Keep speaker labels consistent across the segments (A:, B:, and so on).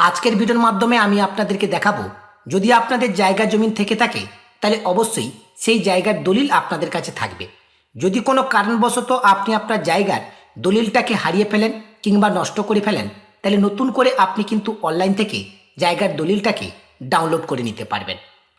A: আজকের ভিডিওর মাধ্যমে আমি আপনাদেরকে দেখাবো, যদি আপনাদের জায়গা জমিন থেকে থাকে তাহলে অবশ্যই সেই জায়গার দলিল আপনাদের কাছে থাকবে। যদি কোনো কারণবশত আপনি আপনার জায়গার দলিলটাকে হারিয়ে ফেলেন কিংবা নষ্ট করে ফেলেন, তাহলে নতুন করে আপনি কিন্তু অনলাইন থেকে জায়গার দলিলটাকে ডাউনলোড করে নিতে পারবেন।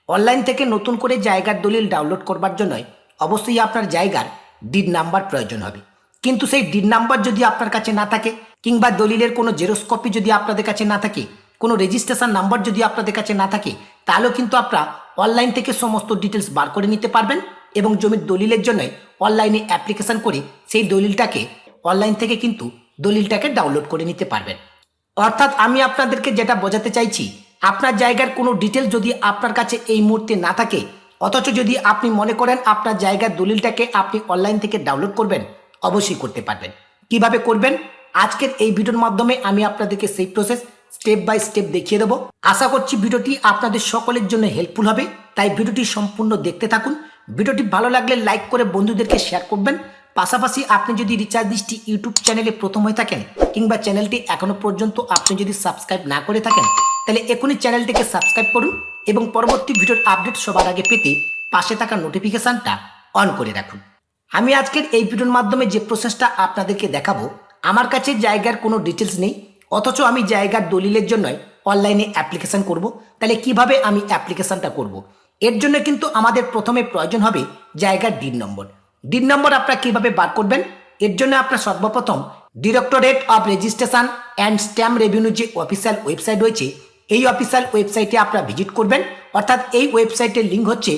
A: অনলাইন থেকে নতুন করে জায়গার দলিল ডাউনলোড করবার জন্য অবশ্যই আপনার জায়গার ডিড নাম্বার প্রয়োজন হবে। কিন্তু সেই ডিড নাম্বার যদি আপনার কাছে না থাকে কিংবা দলিলের কোনো জেরক্স কপি যদি আপনাদের কাছে না থাকে, কোনো রেজিস্ট্রেশন নাম্বার যদি আপনাদের কাছে না থাকে, তাহলেও কিন্তু আপনারা অনলাইন থেকে সমস্ত ডিটেলস বার করে নিতে পারবেন এবং জমির দলিলের জন্য অনলাইনে অ্যাপ্লিকেশন করে সেই দলিলটাকে অনলাইন থেকে কিন্তু দলিলটাকে ডাউনলোড করে নিতে পারবেন। অর্থাৎ আমি আপনাদেরকে যেটা বোঝাতে চাইছি, আপনার জায়গার কোনো ডিটেল যদি আপনার কাছে এই মুহূর্তে না থাকে, অথচ যদি আপনি মনে করেন আপনার জায়গার দলিলটাকে আপনি অনলাইন থেকে ডাউনলোড করবেন, অবশ্যই করতে পারবেন। কিভাবে করবেন আজকের এই ভিডিওর মাধ্যমে আমি আপনাদেরকে সেই প্রসেস স্টেপ বাই স্টেপ দেখিয়ে দেবো। আশা করছি ভিডিওটি আপনাদের সকলের জন্য হেল্পফুল হবে, তাই ভিডিওটি সম্পূর্ণ দেখতে থাকুন। ভিডিওটি ভালো লাগলে লাইক করে বন্ধুদেরকে শেয়ার করবেন। পাশাপাশি আপনি যদি রিচার্জ দৃষ্টি ইউটিউব চ্যানেলে প্রথম হয়ে থাকেন কিংবা চ্যানেলটি এখনো পর্যন্ত আপনি যদি সাবস্ক্রাইব না করে থাকেন, তাহলে এখনই চ্যানেলটিকে সাবস্ক্রাইব করুন এবং পরবর্তী ভিডিওর আপডেট সবার আগে পেতে পাশে থাকা নোটিফিকেশানটা অন করে রাখুন। আমি আজকের এই ভিডিওর মাধ্যমে যে প্রসেসটা আপনাদেরকে দেখাবো, আমার কাছে জায়গার কোনো ডিটেলস নেই, অথচ আমি জায়গার দলিলের জন্য অনলাইনে অ্যাপ্লিকেশান করব। তাহলে কিভাবে আমি অ্যাপ্লিকেশানটা করব? এর জন্য কিন্তু আমাদের প্রথমে প্রয়োজন হবে জায়গার ডিড নম্বর। ডিড নম্বর আপনারা কীভাবে বার করবেন? এর জন্য আপনার সর্বপ্রথম directorate of registration and stamp revenue যে অফিসিয়াল ওয়েবসাইট রয়েছে, এই অফিসিয়াল ওয়েবসাইটে আপনারা ভিজিট করবেন। অর্থাৎ এই ওয়েবসাইটের লিঙ্ক হচ্ছে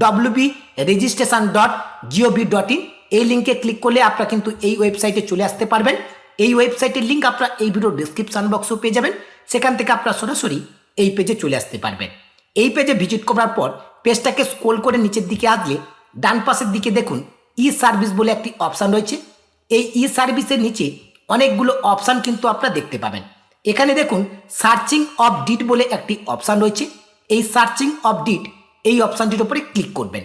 A: www.registration.gov.in। এই লিঙ্কে ক্লিক করলে আপনারা কিন্তু এই ওয়েবসাইটে চলে আসতে পারবেন। এই ওয়েবসাইটের লিঙ্ক আপনারা এই ভিডিও ডিসক্রিপশন বক্সেও পেয়ে যাবেন। সেখান থেকে আপনারা সরাসরি এই পেজে চলে আসতে পারবেন। এই পেজে ভিজিট করার পর পেজটাকে স্ক্রল করে নিচের দিকে আসলে ডান পাশের দিকে দেখুন ই সার্ভিস বলে একটি অপশান রয়েছে। এই ই সার্ভিসের নিচে অনেকগুলো অপশান কিন্তু আপনারা দেখতে পাবেন। এখানে দেখুন সার্চিং অফ ডিড বলে একটি অপশান রয়েছে। এই সার্চিং অফ ডিড এই অপশানটির উপরে ক্লিক করবেন।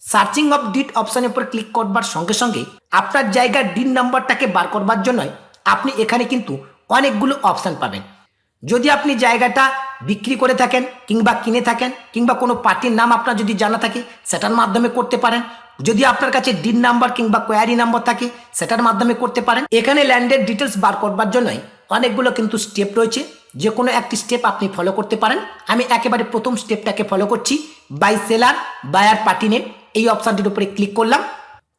A: সার্চিং অফ ডিড অপশানের উপর ক্লিক করবার সঙ্গে সঙ্গে আপনার জায়গার ডিড নাম্বারটাকে বার করবার জন্য আপনি এখানে কিন্তু অনেকগুলো অপশান পাবেন। যদি আপনি জায়গাটা বিক্রি করে থাকেন কিংবা কিনে থাকেন কিংবা কোনো পার্টির নাম আপনার যদি জানা থাকে, সেটার মাধ্যমে করতে পারেন। যদি আপনার কাছে ডিড নাম্বার কিংবা কোয়ারি নাম্বার থাকে, সেটার মাধ্যমে করতে পারেন। এখানে ল্যান্ডের ডিটেলস বার করবার জন্যই অনেকগুলো কিন্তু স্টেপ রয়েছে, যে কোনো একটি স্টেপ আপনি ফলো করতে পারেন। আমি একেবারে প্রথম স্টেপটাকে ফলো করছি। By seller buyer party name এই অপশানটির উপরে ক্লিক করলাম।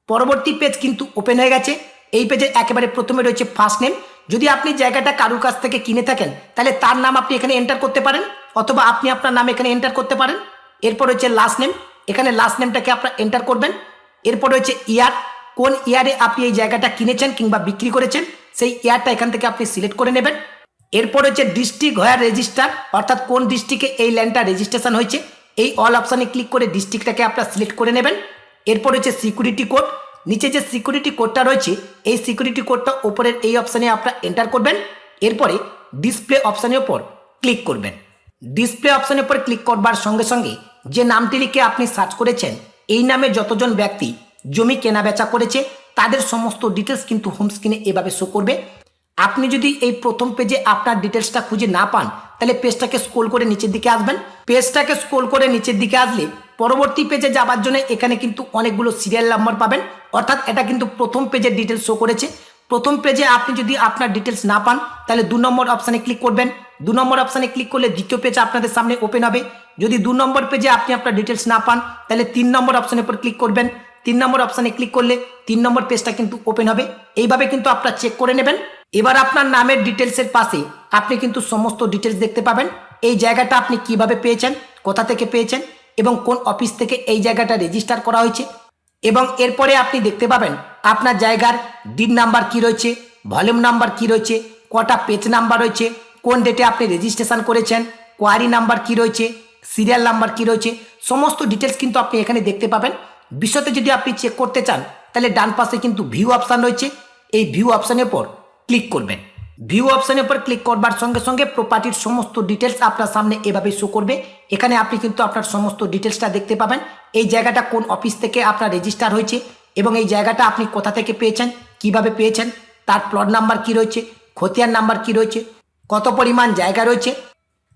A: পরবর্তী পেজ কিন্তু ওপেন হয়ে গেছে। এই পেজে একেবারে প্রথমে রয়েছে ফার্স্ট নেম। যদি আপনি জায়গাটা কারুর কাছ থেকে কিনে থাকেন, তাহলে তার নাম আপনি এখানে এন্টার করতে পারেন, অথবা আপনি আপনার নাম এখানে এন্টার করতে পারেন। এরপর রয়েছে লাস্ট নেম, এখানে লাস্ট নেমটাকে আপনারা এন্টার করবেন। এরপর রয়েছে ইয়ার, কোন ইয়ারে আপনি এই জায়গাটা কিনেছেন কিংবা বিক্রি করেছেন, সেই ইয়ারটা এখান থেকে আপনি সিলেক্ট করে নেবেন। এরপর হচ্ছে ডিস্ট্রিক্ট হোয়ার রেজিস্টার, অর্থাৎ কোন ডিস্ট্রিক্টে এই ল্যান্ডটা রেজিস্ট্রেশন হয়েছে, এই অল অপশানে ক্লিক করে ডিস্ট্রিক্টটাকে আপনারা সিলেক্ট করে নেবেন। এরপর হচ্ছে সিকিউরিটি কোড, নিচে যে সিকিউরিটি কোডটা রয়েছে এই সিকিউরিটি কোডটা ওপরের এই অপশানে আপনারা এন্টার করবেন। এরপরে ডিসপ্লে অপশানের ওপর ক্লিক করবেন। ডিসপ্লে অপশানের উপর ক্লিক করবার সঙ্গে সঙ্গে যে নামটি লিখে আপনি সার্চ করেছেন, এই নামে যতজন ব্যক্তি জমি কেনা বেচা করেছে তাদের সমস্ত ডিটেলস কিন্তু হোম স্ক্রিনে এভাবে শো করবে। আপনি যদি এই প্রথম পেজে আপনার ডিটেলসটা খুঁজে না পান, তাহলে পেজটাকে স্ক্রল করে নিচের দিকে আসবেন। পেজটাকে স্ক্রল করে নিচের দিকে আসলে পরবর্তী পেজে যাবার জন্য এখানে কিন্তু অনেকগুলো সিরিয়াল নাম্বার পাবেন। অর্থাৎ এটা কিন্তু প্রথম পেজের ডিটেলস শো করেছে। প্রথম পেজে আপনি যদি আপনার ডিটেলস না পান, তাহলে 2 নম্বর অপশানে ক্লিক করবেন। 2 নম্বর অপশানে ক্লিক করলে দ্বিতীয় পেজ আপনাদের সামনে ওপেন হবে। যদি 2 নম্বর পেজে আপনি আপনার ডিটেলস না পান, তাহলে 3 নম্বর অপশানের উপর ক্লিক করবেন। 3 নম্বর অপশানে ক্লিক করলে 3 নম্বর পেজটা কিন্তু ওপেন হবে। এইভাবে কিন্তু আপনারা চেক করে নেবেন। এবার আপনার নামের ডিটেলসের পাশে আপনি কিন্তু সমস্ত ডিটেলস দেখতে পাবেন। এই জায়গাটা আপনি কিভাবে পেয়েছেন, কোথা থেকে পেয়েছেন এবং কোন অফিস থেকে এই জায়গাটা রেজিস্টার করা হয়েছে। এবং এরপরে আপনি দেখতে পাবেন আপনার জায়গার ডিড নাম্বার কি রয়েছে, ভলিউম নাম্বার কি রয়েছে, কটা পেজ নাম্বার রয়েছে, কোন ডেটে আপনি রেজিস্ট্রেশন করেছেন, কোয়ারি নাম্বার কি রয়েছে, সিরিয়াল নাম্বার কি রয়েছে, সমস্ত ডিটেলস কিন্তু আপনি এখানে দেখতে পাবেন। বিশদে যদি আপনি চেক করতে চান, তাহলে ডান পাশে কিন্তু ভিউ অপশান রয়েছে। এই ভিউ অপশানের উপর ক্লিক করবেন। ভিউ অপশানের উপর ক্লিক করবার সঙ্গে সঙ্গে প্রপার্টির সমস্ত ডিটেলস আপনার সামনে এভাবে শো করবে। এখানে আপনি কিন্তু আপনার সমস্ত ডিটেলসটা দেখতে পাবেন। এই জায়গাটা কোন অফিস থেকে আপনার রেজিস্টার হয়েছে এবং এই জায়গাটা আপনি কোথা থেকে পেয়েছেন, কিভাবে পেয়েছেন, তার প্লট নাম্বার কি রয়েছে, খতিয়ান নাম্বার কি রয়েছে, কত পরিমাণ জায়গা রয়েছে,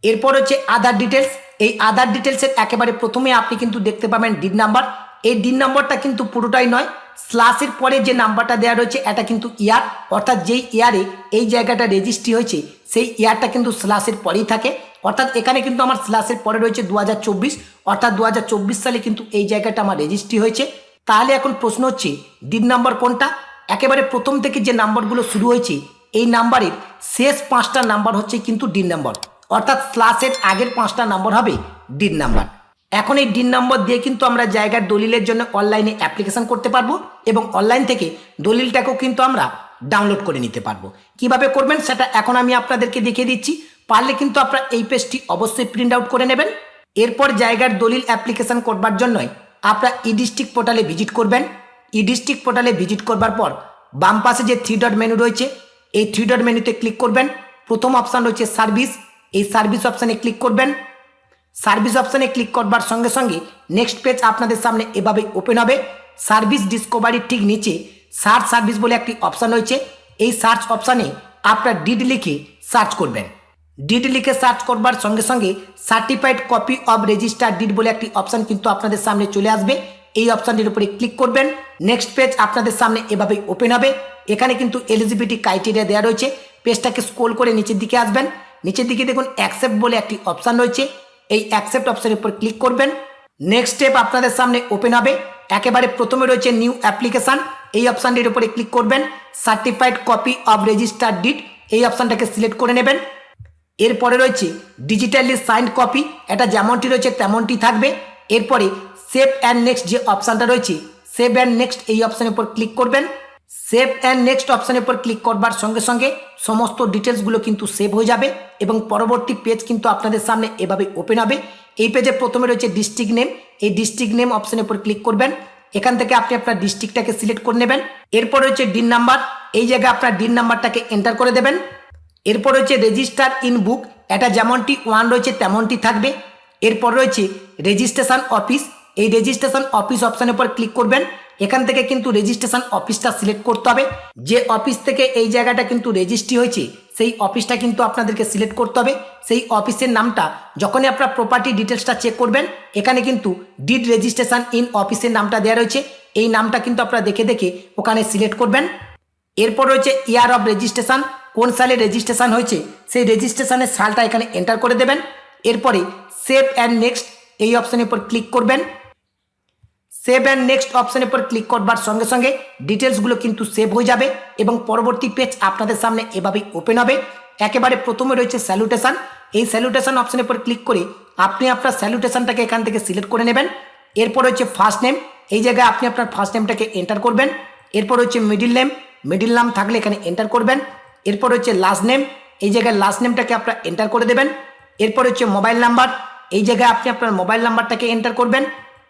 A: এরপর হচ্ছে আধার ডিটেলস। এই আধার ডিটেলসের একেবারে প্রথমে আপনি কিন্তু দেখতে পাবেন ডিড নাম্বার। এই ডিড নাম্বারটা কিন্তু পুরোটাই নয়, স্ল্যাশের পরে যে নাম্বারটা দেওয়া রয়েছে এটা কিন্তু ইয়ার, অর্থাৎ যেই ইয়ারে এই জায়গাটা রেজিস্ট্রি হয়েছে সেই ইয়ারটা কিন্তু স্ল্যাশের পরেই থাকে। অর্থাৎ এখানে কিন্তু আমার স্ল্যাশের পরে রয়েছে 2024, অর্থাৎ 2024 সালে কিন্তু এই জায়গাটা আমার রেজিস্ট্রি হয়েছে। তাহলে এখন প্রশ্ন হচ্ছে ডিড নাম্বার কোনটা? একেবারে প্রথম থেকে যে নাম্বারগুলো শুরু হয়েছে এই নাম্বারের শেষ 5টা নাম্বার হচ্ছে কিন্তু ডিড নাম্বার, অর্থাৎ স্ল্যাশের আগের 5টা নাম্বার হবে ডিড নাম্বার। এখন এই ডিড নাম্বার দিয়ে কিন্তু আমরা জায়গার দলিলের জন্য অনলাইনে অ্যাপ্লিকেশন করতে পারবো এবং অনলাইন থেকে দলিলটাকেও কিন্তু আমরা ডাউনলোড করে নিতে পারবো। কিভাবে করবেন সেটা এখন আমি আপনাদেরকে দেখিয়ে দিচ্ছি। পারলে কিন্তু আপনারা এই পেজটি অবশ্যই প্রিন্ট আউট করে নেবেন। এরপর জায়গার দলিল অ্যাপ্লিকেশন করবার জন্যই আপনারা ই ডিস্ট্রিক্ট পোর্টালে ভিজিট করবেন। ই ডিস্ট্রিক্ট পোর্টালে ভিজিট করবার পর বাম পাশে যে 3 ডট মেনু রয়েছে এই 3 ডট মেনুতে ক্লিক করবেন। প্রথম অপশান রয়েছে সার্ভিস, এই সার্ভিস অপশানে ক্লিক করবেন। সার্ভিস অপশানে ক্লিক করবার সঙ্গে সঙ্গে নেক্সট পেজ আপনাদের সামনে এভাবে ওপেন হবে। সার্ভিস ডিসকভারির ঠিক নিচে সার্চ সার্ভিস বলে একটি অপশান রয়েছে। এই সার্চ অপশানে আপনার ডিড লিখে সার্চ করবেন। ডিড লিখে সার্চ করবার সঙ্গে সঙ্গে certified copy of register did বলে একটি অপশান কিন্তু আপনাদের সামনে চলে আসবে। এই অপশানটির উপরে ক্লিক করবেন। নেক্সট পেজ আপনাদের সামনে এভাবে ওপেন হবে। এখানে কিন্তু এলিজিবিলিটি ক্রাইটেরিয়া দেওয়া রয়েছে। পেজটাকে স্ক্রল করে নিচের দিকে আসবেন। নিচের দিকে দেখুন অ্যাকসেপ্ট বলে একটি অপশান রয়েছে। এই অ্যাকসেপ্ট অপশানের উপর ক্লিক করবেন। নেক্সট স্টেপ আপনাদের সামনে ওপেন হবে। একেবারে প্রথমে রয়েছে নিউ অ্যাপ্লিকেশান, এই অপশানটির উপরে ক্লিক করবেন। Certified copy of register did এই অপশানটাকে সিলেক্ট করে নেবেন। এরপরে রয়েছে ডিজিটালি সাইন্ড কপি, এটা যেমনটি রয়েছে তেমনটি থাকবে। এরপরে সেভ অ্যান্ড নেক্সট যে অপশানটা রয়েছে সেভ অ্যান্ড নেক্সট এই অপশানের উপর ক্লিক করবেন। সেভ অ্যান্ড নেক্সট অপশানের উপর ক্লিক করবার সঙ্গে সঙ্গে সমস্ত ডিটেলসগুলো কিন্তু সেভ হয়ে যাবে এবং পরবর্তী পেজ কিন্তু আপনাদের সামনে এভাবে ওপেন হবে। এই পেজে প্রথমে রয়েছে ডিস্ট্রিক্ট নেম, এই ডিস্ট্রিক্ট নেম অপশানের উপর ক্লিক করবেন। এখান থেকে আপনি আপনার ডিস্ট্রিক্টটাকে সিলেক্ট করে নেবেন। এরপর রয়েছে ডিন নাম্বার, এই জায়গায় আপনার ডিন নাম্বারটাকে এন্টার করে দেবেন। এরপর রয়েছে রেজিস্টার ইন বুক, এটা যেমনটি 1 রয়েছে তেমনটি থাকবে। এরপর রয়েছে রেজিস্ট্রেশন অফিস, এই রেজিস্ট্রেশন অফিস অপশানের উপর ক্লিক করবেন। এখান থেকে কিন্তু রেজিস্ট্রেশন অফিসটা সিলেক্ট করতে হবে। যে অফিস থেকে এই জায়গাটা কিন্তু রেজিস্ট্রি হয়েছে সেই অফিসটা কিন্তু আপনাদেরকে সিলেক্ট করতে হবে। সেই অফিসের নামটা যখনই আপনার প্রপার্টি ডিটেলসটা চেক করবেন এখানে কিন্তু ডিড রেজিস্ট্রেশন ইন অফিসের নামটা দেওয়া রয়েছে, এই নামটা কিন্তু আপনারা দেখে দেখে ওখানে সিলেক্ট করবেন। এরপর রয়েছে ইয়ার অফ রেজিস্ট্রেশন, কোন সালে রেজিস্ট্রেশন হয়েছে সেই রেজিস্ট্রেশনের সালটা এখানে এন্টার করে দেবেন। এরপরে সেভ অ্যান্ড নেক্সট এই অপশানের উপর ক্লিক করবেন। সেভ অ্যান্ড নেক্সট অপশানের উপর ক্লিক করবার সঙ্গে সঙ্গে ডিটেলসগুলো কিন্তু সেভ হয়ে যাবে এবং পরবর্তী পেজ আপনাদের সামনে এভাবেই ওপেন হবে। একেবারে প্রথমে রয়েছে স্যালুটেশন, এই স্যালুটেশন অপশানের উপর ক্লিক করে আপনি আপনার স্যালুটেশনটাকে এখান থেকে সিলেক্ট করে নেবেন। এরপর রয়েছে ফার্স্ট নেম, এই জায়গায় আপনি আপনার ফার্স্ট নেমটাকে এন্টার করবেন। এরপর রয়েছে মিডিল নেম, মিডিল নাম থাকলে এখানে এন্টার করবেন। এরপর হচ্ছে লাস্ট নেম, এই জায়গায় লাস্ট নেমটাকে আপনারা এন্টার করে দেবেন। এরপর হচ্ছে মোবাইল নাম্বার, এই জায়গায় আপনি আপনার মোবাইল নাম্বারটাকে এন্টার করবেন।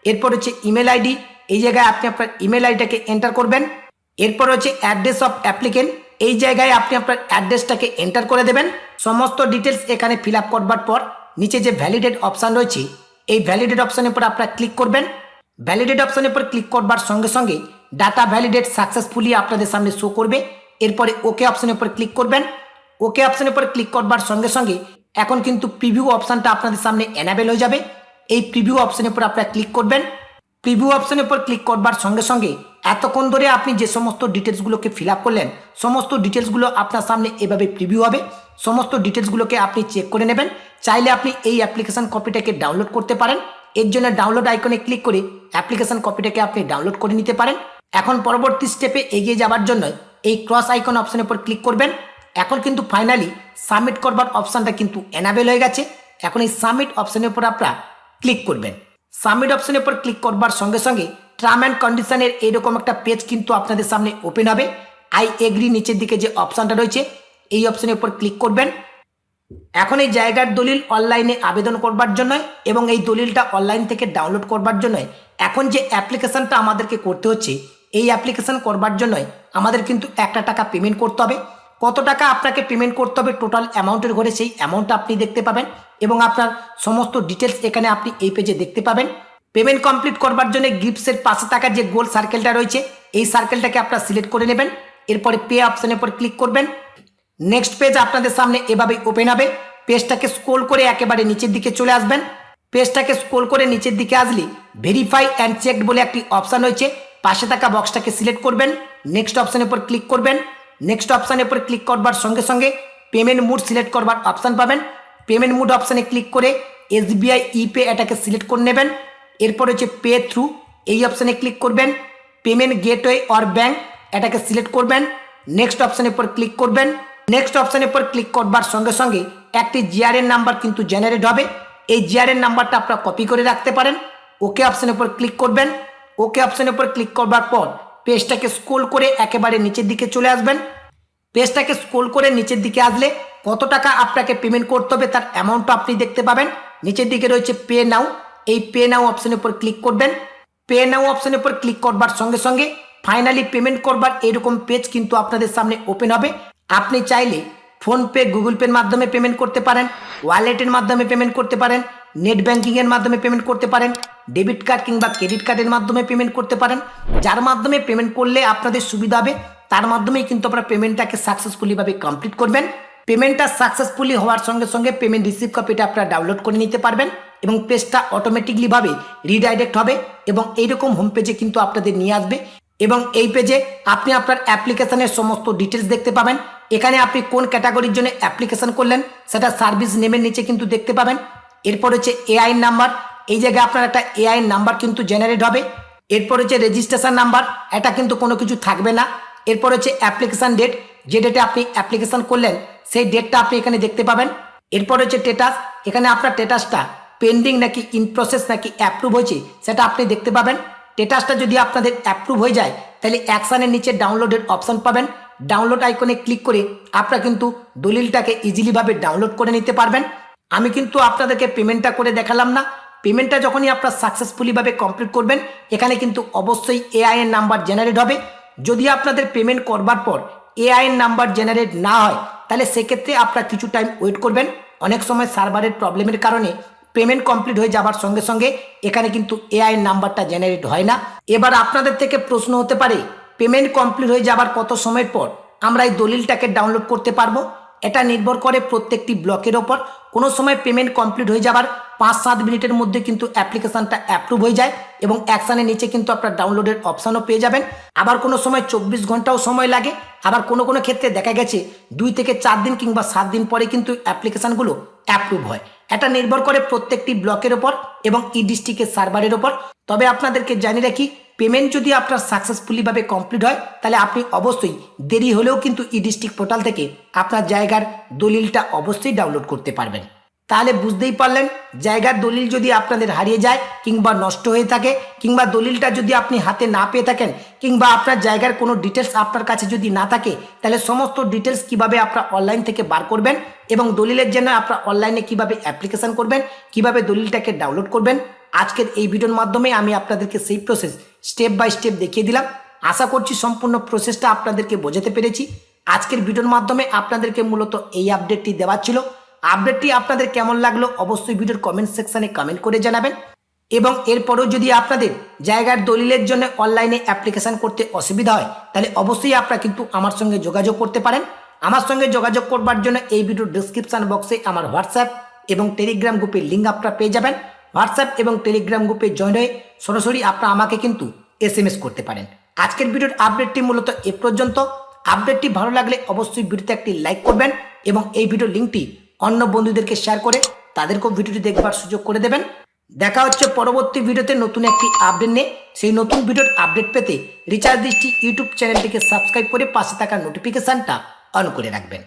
A: এরপর হচ্ছে ইমেল আইডি, এই জায়গায় আপনি আপনার ইমেল আইডিটাকে এন্টার করবেন। এরপর হচ্ছে অ্যাড্রেস অফ অ্যাপ্লিকেন্ট, এই জায়গায় আপনি আপনার অ্যাড্রেসটাকে এন্টার করে দেবেন। সমস্ত ডিটেলস এখানে ফিল আপ করবার পর নিচে যে ভ্যালিডেট অপশান রয়েছে এই ভ্যালিডেট অপশানের উপর আপনারা ক্লিক করবেন। ভ্যালিডেট অপশানের উপর ক্লিক করবার সঙ্গে সঙ্গে ডাটা ভ্যালিডেট সাকসেসফুলি আপনাদের সামনে শো করবে। এরপরে ওকে অপশানের উপর ক্লিক করবেন। ওকে অপশানের উপর ক্লিক করবার সঙ্গে সঙ্গে এখন কিন্তু প্রিভিউ অপশানটা আপনাদের সামনে এনাবেল হয়ে যাবে। এই প্রিভিউ অপশানের উপর আপনারা ক্লিক করবেন। প্রিভিউ অপশানের উপর ক্লিক করবার সঙ্গে সঙ্গে এতক্ষণ ধরে আপনি যে সমস্ত ডিটেলসগুলোকে ফিল আপ করলেন সমস্ত ডিটেলসগুলো আপনার সামনে এভাবে প্রিভিউ হবে। সমস্ত ডিটেলসগুলোকে আপনি চেক করে নেবেন। চাইলে আপনি এই অ্যাপ্লিকেশন কপিটাকে ডাউনলোড করতে পারেন। এর জন্য ডাউনলোড আইকনে ক্লিক করে অ্যাপ্লিকেশন কপিটাকে আপনি ডাউনলোড করে নিতে পারেন। এখন পরবর্তী স্টেপে এগিয়ে যাওয়ার জন্য এই ক্রস আইকন অপশানের উপর ক্লিক করবেন। এখন কিন্তু ফাইনালি সাবমিট করবার অপশানটা কিন্তু এনাবেল হয়ে গেছে। এখন এই সাবমিট অপশানের উপর আপনারা ক্লিক করবেন। সাবমিট অপশানের উপর ক্লিক করবার সঙ্গে সঙ্গে টার্ম অ্যান্ড কন্ডিশনের এইরকম একটা পেজ কিন্তু আপনাদের সামনে ওপেন হবে। আই এগ্রি নিচের দিকে যে অপশানটা রয়েছে এই অপশানের উপর ক্লিক করবেন। এখন এই জায়গার দলিল অনলাইনে আবেদন করবার জন্য এবং এই দলিলটা অনলাইন থেকে ডাউনলোড করবার জন্য এখন যে অ্যাপ্লিকেশানটা আমাদেরকে করতে হচ্ছে এই অ্যাপ্লিকেশান করবার জন্য আমাদের কিন্তু 1 টাকা পেমেন্ট করতে হবে। কত টাকা আপনাকে পেমেন্ট করতে হবে টোটাল অ্যামাউন্টের ঘরে সেই অ্যামাউন্টটা আপনি দেখতে পাবেন এবং আপনার সমস্ত ডিটেলস এখানে আপনি এই পেজে দেখতে পাবেন। পেমেন্ট কমপ্লিট করবার জন্য গিফটসের পাশে থাকা যে গোল সার্কেলটা রয়েছে এই সার্কেলটাকে আপনারা সিলেক্ট করে নেবেন। এরপরে পে অপশানের উপর ক্লিক করবেন। নেক্সট পেজ আপনাদের সামনে এভাবে ওপেন হবে। পেজটাকে স্ক্রল করে একেবারে নিচের দিকে চলে আসবেন। পেজটাকে স্ক্রল করে নিচের দিকে আসলে ভেরিফাই অ্যান্ড চেকড বলে একটি অপশান রয়েছে, পাশে থাকা বক্সটাকে সিলেক্ট করবেন, নেক্সট অপশানের উপর ক্লিক করবেন। নেক্সট অপশানের উপর ক্লিক করবার সঙ্গে সঙ্গে পেমেন্ট মোড সিলেক্ট করবার অপশান পাবেন। পেমেন্ট মোড অপশানে ক্লিক করে SBI ইপে এটাকে সিলেক্ট করে নেবেন। এরপর হচ্ছে পে থ্রু, এই অপশানে ক্লিক করবেন। পেমেন্ট গেটওয়ে অর ব্যাঙ্ক এটাকে সিলেক্ট করবেন, নেক্সট অপশানের উপর ক্লিক করবেন। নেক্সট অপশানের উপর ক্লিক করবার সঙ্গে সঙ্গে একটি জিআরএন নাম্বার কিন্তু জেনারেট হবে। এই জিআরএন নাম্বারটা আপনারা কপি করে রাখতে পারেন। ওকে অপশানের উপর ক্লিক করবেন। ওকে অপশানের উপর ক্লিক করবার পর পেজটাকে স্ক্রল করে একেবারে নিচের দিকে চলে আসবেন। পেজটাকে স্ক্রল করে নিচের দিকে আসলে কত টাকা আপনাকে পেমেন্ট করতে হবে তার অ্যামাউন্টটা আপনি দেখতে পাবেন। নিচের দিকে রয়েছে পে নাও, এই পে নাও অপশানের উপর ক্লিক করবেন। পে নাও অপশানের উপর ক্লিক করবার সঙ্গে সঙ্গে ফাইনালি পেমেন্ট করবার এরকম পেজ কিন্তু আপনাদের সামনে ওপেন হবে। আপনি চাইলে ফোনপে, গুগল পের মাধ্যমে পেমেন্ট করতে পারেন, ওয়ালেটের মাধ্যমে পেমেন্ট করতে পারেন, নেট ব্যাঙ্কিংয়ের মাধ্যমে পেমেন্ট করতে পারেন, ডেবিট কার্ড কিংবা ক্রেডিট কার্ডের মাধ্যমে পেমেন্ট করতে পারেন। যার মাধ্যমে পেমেন্ট করলে আপনাদের সুবিধা হবে তার মাধ্যমেই কিন্তু আপনারা পেমেন্টটাকে সাকসেসফুলিভাবে কমপ্লিট করবেন। পেমেন্টটা সাকসেসফুলি হওয়ার সঙ্গে সঙ্গে পেমেন্ট রিসিভ কপিটা আপনারা ডাউনলোড করে নিতে পারবেন এবং পেজটা অটোমেটিকলিভাবে রিডাইরেক্ট হবে এবং এইরকম হোম পেজে কিন্তু আপনাদের নিয়ে আসবে। এবং এই পেজে আপনি আপনার অ্যাপ্লিকেশনের সমস্ত ডিটেলস দেখতে পাবেন। এখানে আপনি কোন ক্যাটাগরির জন্য অ্যাপ্লিকেশন করলেন সেটা সার্ভিস নেমের নিচে কিন্তু দেখতে পাবেন। এরপর হচ্ছে এআই নাম্বার, এই জায়গায় আপনার একটা এআই নাম্বার কিন্তু জেনারেট হবে। এরপর হচ্ছে রেজিস্ট্রেশন নাম্বার, এটা কিন্তু কোনো কিছু থাকবে না। এরপর হচ্ছে অ্যাপ্লিকেশন ডেট, যে ডেটে আপনি অ্যাপ্লিকেশন করলেন সেই ডেটটা আপনি এখানে দেখতে পাবেন। এরপর হচ্ছে স্ট্যাটাস, এখানে আপনার স্ট্যাটাসটা পেন্ডিং নাকি ইন প্রসেস নাকি অ্যাপ্রুভ হয়েছে সেটা আপনি দেখতে পাবেন। স্ট্যাটাসটা যদি আপনাদের অ্যাপ্রুভ হয়ে যায় তাহলে অ্যাকশানের নিচে ডাউনলোডের অপশান পাবেন। ডাউনলোড আইকনে ক্লিক করে আপনারা কিন্তু দলিলটাকে ইজিলিভাবে ডাউনলোড করে নিতে পারবেন। আমি কিন্তু আপনাদেরকে পেমেন্টটা করে দেখালাম না। পেমেন্টটা যখনই আপনারা সাকসেসফুলিভাবে কমপ্লিট করবেন এখানে কিন্তু অবশ্যই এআই এর নাম্বার জেনারেট হবে। যদি আপনাদের পেমেন্ট করবার পর এআই এর নাম্বার জেনারেট না হয় তাহলে সেক্ষেত্রে আপনারা কিছু টাইম ওয়েট করবেন। অনেক সময় সার্ভারের প্রবলেমের কারণে পেমেন্ট কমপ্লিট হয়ে যাবার সঙ্গে সঙ্গে এখানে কিন্তু এআই এর নাম্বারটা জেনারেট হয় না। এবার আপনাদের থেকে প্রশ্ন হতে পারে পেমেন্ট কমপ্লিট হয়ে যাবার কত সময়ের পর আমরা এই দলিলটাকে ডাউনলোড করতে পারবো? এটা নির্ভর করে প্রত্যেকটি ব্লকের ওপর। কোনো সময় পেমেন্ট কমপ্লিট হয়ে যাবার 5-7 মিনিটের মধ্যে কিন্তু অ্যাপ্লিকেশনটা অ্যাপ্রুভ হয়ে যায় এবং অ্যাকশানের নিচে কিন্তু আপনার ডাউনলোডের অপশানও পেয়ে যাবেন। আবার কোনো সময় 24 ঘন্টাও সময় লাগে। আবার কোনো কোনো ক্ষেত্রে দেখা গেছে 2 থেকে 4 দিন কিংবা 7 দিন পরে কিন্তু অ্যাপ্লিকেশানগুলো অ্যাপ্রুভ হয়। এটা নির্ভর করে প্রত্যেকটি ব্লকের ওপর এবং ডিস্ট্রিক্টের সার্ভারের ওপর। তবে আপনাদেরকে জানিয়ে রাখি, পেমেন্ট যদি আপনার সাকসেসফুলিভাবে কমপ্লিট হয় তাহলে আপনি অবশ্যই দেরি হলেও কিন্তু ডিস্ট্রিক্ট পোর্টাল থেকে আপনার জায়গার দলিলটা অবশ্যই ডাউনলোড করতে পারবেন। তাহলে বুঝতেই পারলেন, জায়গার দলিল যদি আপনাদের হারিয়ে যায় কিংবা নষ্ট হয়ে থাকে কিংবা দলিলটা যদি আপনি হাতে না পেয়ে থাকেন কিংবা আপনার জায়গার কোনো ডিটেলস আপনার কাছে যদি না থাকে তাহলে সমস্ত ডিটেলস কিভাবে আপনারা অনলাইন থেকে বার করবেন এবং দলিলের জন্য আপনারা অনলাইনে কিভাবে অ্যাপ্লিকেশন করবেন, কিভাবে দলিলটাকে ডাউনলোড করবেন, আজকের এই ভিডিওর মাধ্যমে আমি আপনাদেরকে সেই প্রসেস স্টেপ বাই স্টেপ দেখিয়ে দিলাম। আশা করছি সম্পূর্ণ প্রসেসটা আপনাদেরকে বোঝাতে পেরেছি। আজকের ভিডিওর মাধ্যমে আপনাদেরকে মূলত এই আপডেটটি দেওয়া ছিল। আপডেটটি আপনাদের কেমন লাগলো অবশ্যই ভিডিওর কমেন্ট সেকশানে কমেন্ট করে জানাবেন। এবং এরপরেও যদি আপনাদের জায়গার দলিলের জন্য অনলাইনে অ্যাপ্লিকেশন করতে অসুবিধা হয় তাহলে অবশ্যই আপনারা কিন্তু আমার সঙ্গে যোগাযোগ করতে পারেন। আমার সঙ্গে যোগাযোগ করবার জন্য এই ভিডিওর ডিসক্রিপশান বক্সে আমার হোয়াটসঅ্যাপ এবং টেলিগ্রাম গ্রুপের লিঙ্ক আপনারা পেয়ে যাবেন। হোয়াটসঅ্যাপ এবং টেলিগ্রাম গ্রুপে জয়েন হয়ে সরাসরি আপনারা আমাকে কিন্তু SMS করতে পারেন। আজকের ভিডিওর আপডেটটি মূলত এ পর্যন্ত। আপডেটটি ভালো লাগলে অবশ্যই ভিডিওতে একটি লাইক করবেন এবং এই ভিডিওর লিঙ্কটি অন্য বন্ধুদেরকে শেয়ার করে তাদেরকেও ভিডিওটি দেখবার সুযোগ করে দেবেন। দেখা হচ্ছে পরবর্তী ভিডিওতে নতুন একটি আপডেট নিয়ে। সেই নতুন ভিডিওর আপডেট পেতে রিচার্জ দৃষ্টি ইউটিউব চ্যানেলটিকে সাবস্ক্রাইব করে পাশে থাকা নোটিফিকেশানটা অন করে রাখবেন।